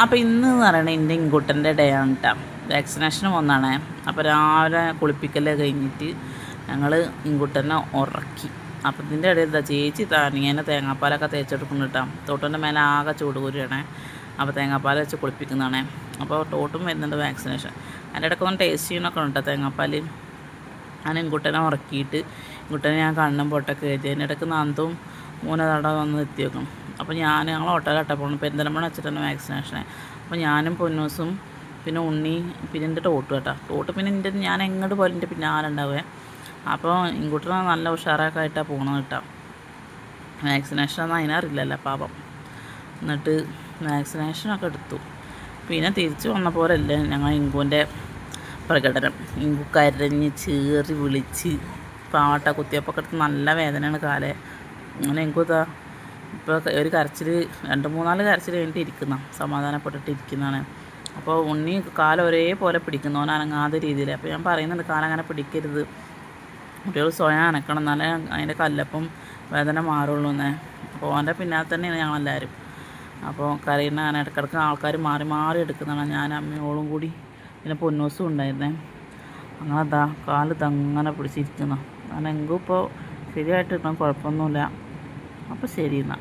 അപ്പോൾ ഇന്ന് എന്ന് പറയുന്നത് എൻ്റെ ഇൻകുട്ടൻ്റെ ഡേ ആണ് കേട്ടോ. വാക്സിനേഷന് വന്നാണേ. അപ്പോൾ രാവിലെ കുളിപ്പിക്കലൊക്കെ കഴിഞ്ഞിട്ട് ഞങ്ങൾ ഇൻകുട്ടനെ ഉറക്കി. അപ്പോൾ ഇതിൻ്റെ ഇടയിൽ ചേച്ചി തനിങ്ങനെ തേങ്ങാപ്പാലൊക്കെ തേച്ചെടുക്കുന്നു കേട്ടോ. തോട്ടൻ്റെ മേലെ ആകെ ചൂട് കൂരിയാണേ. അപ്പോൾ തേങ്ങാപ്പാൽ വെച്ച് കുളിപ്പിക്കുന്നതാണേ. അപ്പോൾ തോട്ടും വരുന്നുണ്ട് വാക്സിനേഷൻ. അതിൻ്റെ ഇടയ്ക്കൊന്നും ടേസ്റ്റ് ചെയ്യണമൊക്കെ ഉണ്ട് തേങ്ങാപ്പാൽ. ഞാൻ ഇൻകുട്ടനെ ഉറക്കിയിട്ട് ഇൻകുട്ടനെ ഞാൻ കണ്ണും പൊട്ടൊക്കെ കയറ്റി. അതിൻ്റെ ഇടയ്ക്ക് നന്ദും മൂന്നതട വന്ന് എത്തി വെക്കണം. അപ്പോൾ ഞങ്ങൾ ഓട്ടോയിലട്ട പോകണം. പെരിന്തൽമണ്ണ വെച്ചിട്ടാണ് വാക്സിനേഷനെ. അപ്പോൾ ഞാനും പൊന്നൂസും പിന്നെ ഉണ്ണി പിന്നെ എൻ്റെ ടോട്ട് കേട്ടോ. ടോട്ട് പിന്നെ ഞാൻ എങ്ങോട്ട് പോലും എൻ്റെ പിന്നാലെ ഉണ്ടാവുക. അപ്പോൾ ഇൻകുട്ടനെ നല്ല ഉഷാറൊക്കെ ആയിട്ടാണ് പോകണത് കേട്ടോ. വാക്സിനേഷനൊന്നും അതിനറിയില്ലല്ലോ പാപം. എന്നിട്ട് വാക്സിനേഷനൊക്കെ എടുത്തു. പിന്നെ തിരിച്ച് വന്ന പോലല്ലേ ഞങ്ങൾ ഇങ്കുവിൻ്റെ പ്രകടനം. ഇങ്കു കരഞ്ഞ് ചീറി വിളിച്ച് പാട്ട കുത്തിയപ്പൊക്കെ എടുത്ത് നല്ല വേദനയാണ് കാലേ. അങ്ങനെ ഇങ്കുതാ ഇപ്പോൾ ഒരു കരച്ചിൽ 2-3 കരച്ചിൽ കഴിഞ്ഞിട്ട് ഇരിക്കുന്ന സമാധാനപ്പെട്ടിട്ട് ഇരിക്കുന്നതാണ്. അപ്പോൾ ഉണ്ണി കാലം ഒരേപോലെ പിടിക്കുന്നവൻ അനങ്ങാത്ത രീതിയിൽ. അപ്പോൾ ഞാൻ പറയുന്നുണ്ട് കാലം അങ്ങനെ പിടിക്കരുത്, കുട്ടികൾ സ്വയം അനക്കണം, എന്നാലേ അതിൻ്റെ കല്ലപ്പം വേദന മാറുള്ളൂ എന്നേ. അപ്പോൾ അവൻ്റെ പിന്നാലെ തന്നെയാണ് ഞങ്ങളെല്ലാവരും. അപ്പോൾ കരയുന്ന അങ്ങനെ ഇടയ്ക്കിടയ്ക്ക് ആൾക്കാർ മാറി മാറി എടുക്കുന്നതാണ്. ഞാൻ അമ്മയോളും കൂടി പിന്നെ പൊന്നൂസും ഉണ്ടായിരുന്നേ. അങ്ങനെ കാല് തങ്ങനെ പിടിച്ചിരിക്കുന്ന. കാരണം എങ്കും ഇപ്പോൾ ശരിയായിട്ട് കിട്ടണം, കുഴപ്പമൊന്നുമില്ല. അപ്പോൾ ശരി എന്നാൽ.